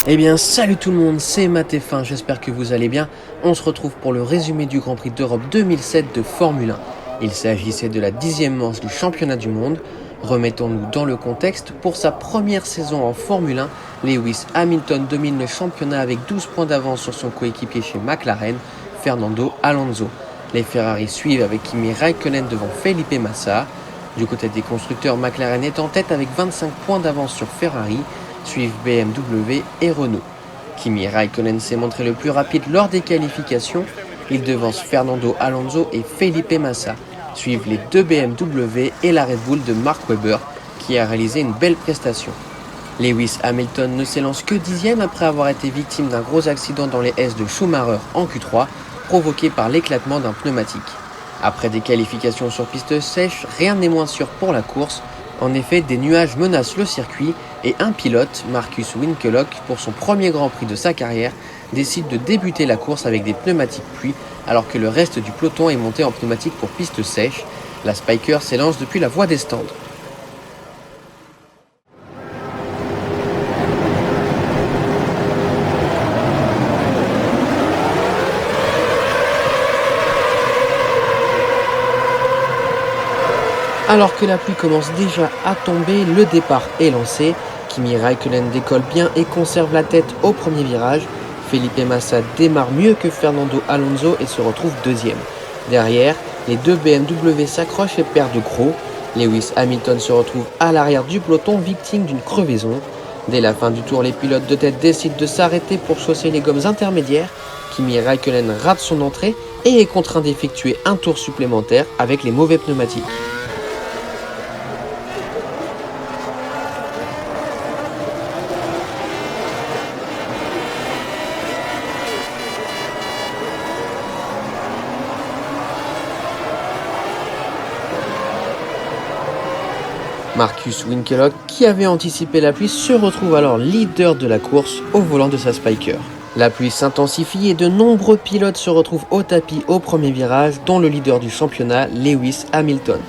Eh bien salut tout le monde, c'est Matt-F1, j'espère que vous allez bien. On se retrouve pour le résumé du Grand Prix d'Europe 2007 de Formule 1. Il s'agissait de la 10e manche du championnat du monde. Remettons-nous dans le contexte, pour sa première saison en Formule 1, Lewis Hamilton domine le championnat avec 12 points d'avance sur son coéquipier chez McLaren, Fernando Alonso. Les Ferrari suivent avec Kimi Räikkönen devant Felipe Massa. Du côté des constructeurs, McLaren est en tête avec 25 points d'avance sur Ferrari, suivent BMW et Renault. Kimi Räikkönen s'est montré le plus rapide lors des qualifications. Il devance Fernando Alonso et Felipe Massa. Suivent les deux BMW et la Red Bull de Mark Webber qui a réalisé une belle prestation. Lewis Hamilton ne s'élance que 10e après avoir été victime d'un gros accident dans les S de Schumacher en Q3 provoqué par l'éclatement d'un pneumatique. Après des qualifications sur piste sèche, rien n'est moins sûr pour la course. En effet, des nuages menacent le circuit et un pilote, Marcus Winkelhock, pour son premier Grand Prix de sa carrière, décide de débuter la course avec des pneumatiques pluie alors que le reste du peloton est monté en pneumatique pour piste sèche. La Spiker s'élance depuis la voie des stands. Alors que la pluie commence déjà à tomber, le départ est lancé. Kimi Räikkönen décolle bien et conserve la tête au premier virage. Felipe Massa démarre mieux que Fernando Alonso et se retrouve deuxième. Derrière, les deux BMW s'accrochent et perdent gros. Lewis Hamilton se retrouve à l'arrière du peloton, victime d'une crevaison. Dès la fin du tour, les pilotes de tête décident de s'arrêter pour chausser les gommes intermédiaires. Kimi Räikkönen rate son entrée et est contraint d'effectuer un tour supplémentaire avec les mauvais pneumatiques. Marcus Winkelhock, qui avait anticipé la pluie, se retrouve alors leader de la course au volant de sa Spiker. La pluie s'intensifie et de nombreux pilotes se retrouvent au tapis au premier virage, dont le leader du championnat, Lewis Hamilton.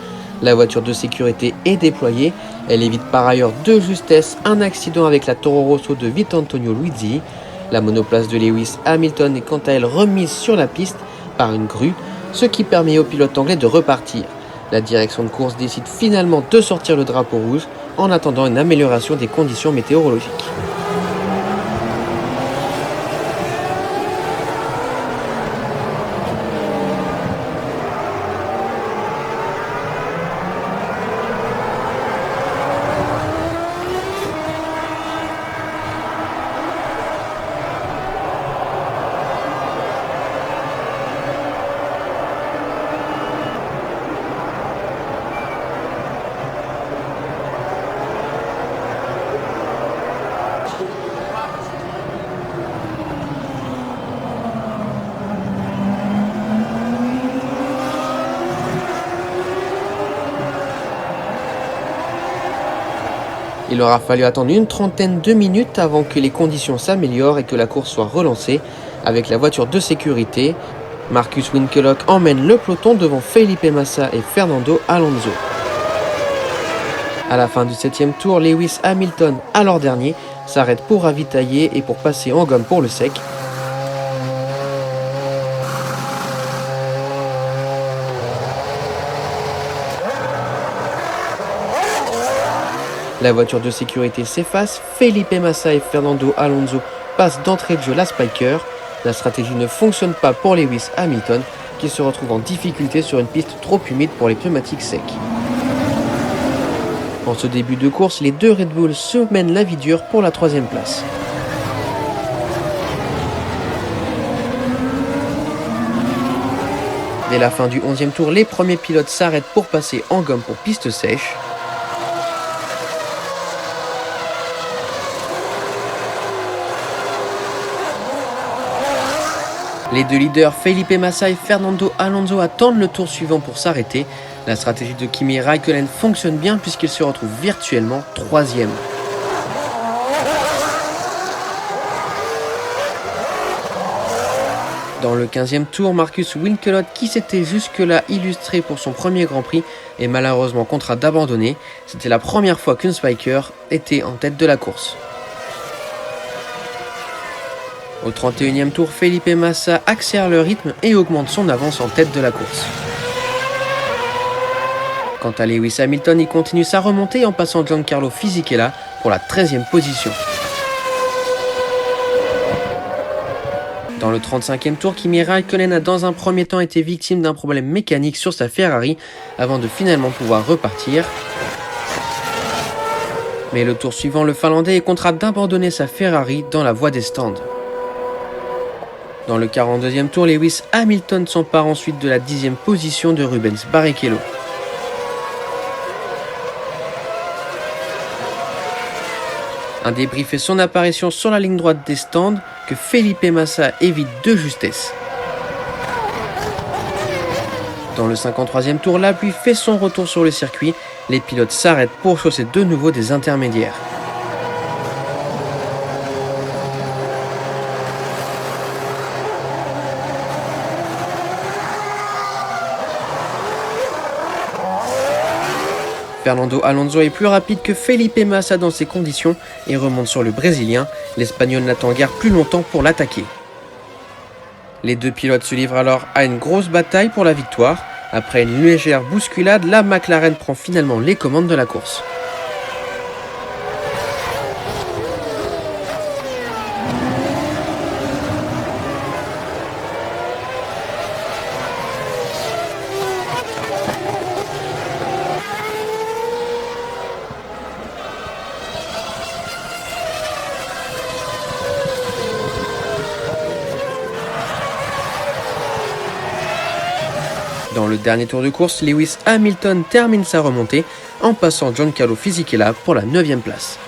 La voiture de sécurité est déployée, elle évite par ailleurs de justesse un accident avec la Toro Rosso de Vittorio Luizzi. La monoplace de Lewis Hamilton est quant à elle remise sur la piste par une grue, ce qui permet au pilote anglais de repartir. La direction de course décide finalement de sortir le drapeau rouge en attendant une amélioration des conditions météorologiques. Il aura fallu attendre une trentaine de minutes avant que les conditions s'améliorent et que la course soit relancée. Avec la voiture de sécurité, Marcus Winkelhock emmène le peloton devant Felipe Massa et Fernando Alonso. À la fin du 7e tour, Lewis Hamilton, alors dernier, s'arrête pour ravitailler et pour passer en gomme pour le sec. La voiture de sécurité s'efface, Felipe Massa et Fernando Alonso passent d'entrée de jeu la Spiker. La stratégie ne fonctionne pas pour Lewis Hamilton qui se retrouve en difficulté sur une piste trop humide pour les pneumatiques secs. En ce début de course, les deux Red Bull se mènent la vie dure pour la 3e place. Dès la fin du 11e tour, les premiers pilotes s'arrêtent pour passer en gomme pour piste sèche. Les deux leaders, Felipe Massa et Fernando Alonso, attendent le tour suivant pour s'arrêter. La stratégie de Kimi Räikkönen fonctionne bien puisqu'il se retrouve virtuellement 3e. Dans le 15e tour, Marcus Winkelhock, qui s'était jusque-là illustré pour son premier Grand Prix, est malheureusement contraint d'abandonner. C'était la première fois qu'une Spiker était en tête de la course. Au 31e tour, Felipe Massa accélère le rythme et augmente son avance en tête de la course. Quant à Lewis Hamilton, il continue sa remontée en passant Giancarlo Fisichella pour la 13e position. Dans le 35e tour, Kimi Räikkönen a dans un premier temps été victime d'un problème mécanique sur sa Ferrari avant de finalement pouvoir repartir. Mais le tour suivant, le Finlandais est contraint d'abandonner sa Ferrari dans la voie des stands. Dans le 42e tour, Lewis Hamilton s'empare ensuite de la 10e position de Rubens Barrichello. Un débris fait son apparition sur la ligne droite des stands que Felipe Massa évite de justesse. Dans le 53e tour, la pluie fait son retour sur le circuit. Les pilotes s'arrêtent pour chausser de nouveau des intermédiaires. Fernando Alonso est plus rapide que Felipe Massa dans ces conditions et remonte sur le Brésilien. L'Espagnol n'attend guère plus longtemps pour l'attaquer. Les deux pilotes se livrent alors à une grosse bataille pour la victoire. Après une légère bousculade, la McLaren prend finalement les commandes de la course. Dans le dernier tour de course, Lewis Hamilton termine sa remontée en passant Giancarlo Fisichella pour la 9e place.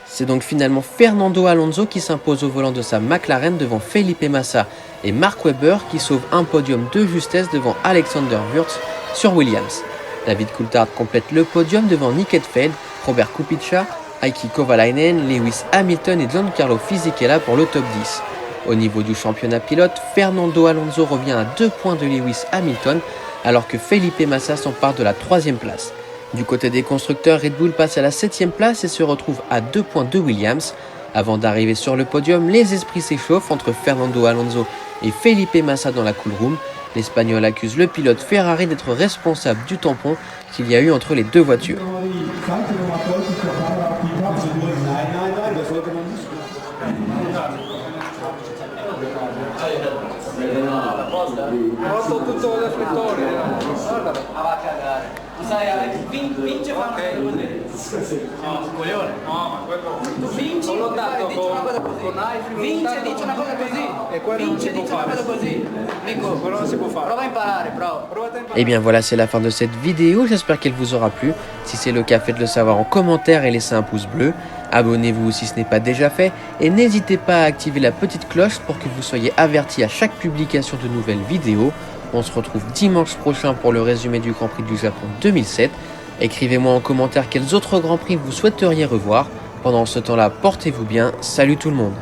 C'est donc finalement Fernando Alonso qui s'impose au volant de sa McLaren devant Felipe Massa et Mark Webber qui sauve un podium de justesse devant Alexander Wurz sur Williams. David Coulthard complète le podium devant Nick Heidfeld, Robert Kubica, Heikki Kovalainen, Lewis Hamilton et Giancarlo Fisichella pour le top 10. Au niveau du championnat pilote, Fernando Alonso revient à 2 points de Lewis Hamilton alors que Felipe Massa s'empare de la 3e place. Du côté des constructeurs, Red Bull passe à la 7e place et se retrouve à 2 points de Williams. Avant d'arriver sur le podium, les esprits s'échauffent entre Fernando Alonso et Felipe Massa dans la cool room. L'Espagnol accuse le pilote Ferrari d'être responsable du tampon qu'il y a eu entre les deux voitures. Et bien voilà, c'est la fin de cette vidéo, j'espère qu'elle vous aura plu. Si c'est le cas, faites le savoir en commentaire et laissez un pouce bleu. Abonnez-vous si ce n'est pas déjà fait et n'hésitez pas à activer la petite cloche pour que vous soyez avertis à chaque publication de nouvelles vidéos. On se retrouve dimanche prochain pour le résumé du Grand Prix du Japon 2007. Écrivez-moi en commentaire quels autres Grands Prix vous souhaiteriez revoir. Pendant ce temps-là, portez-vous bien. Salut tout le monde.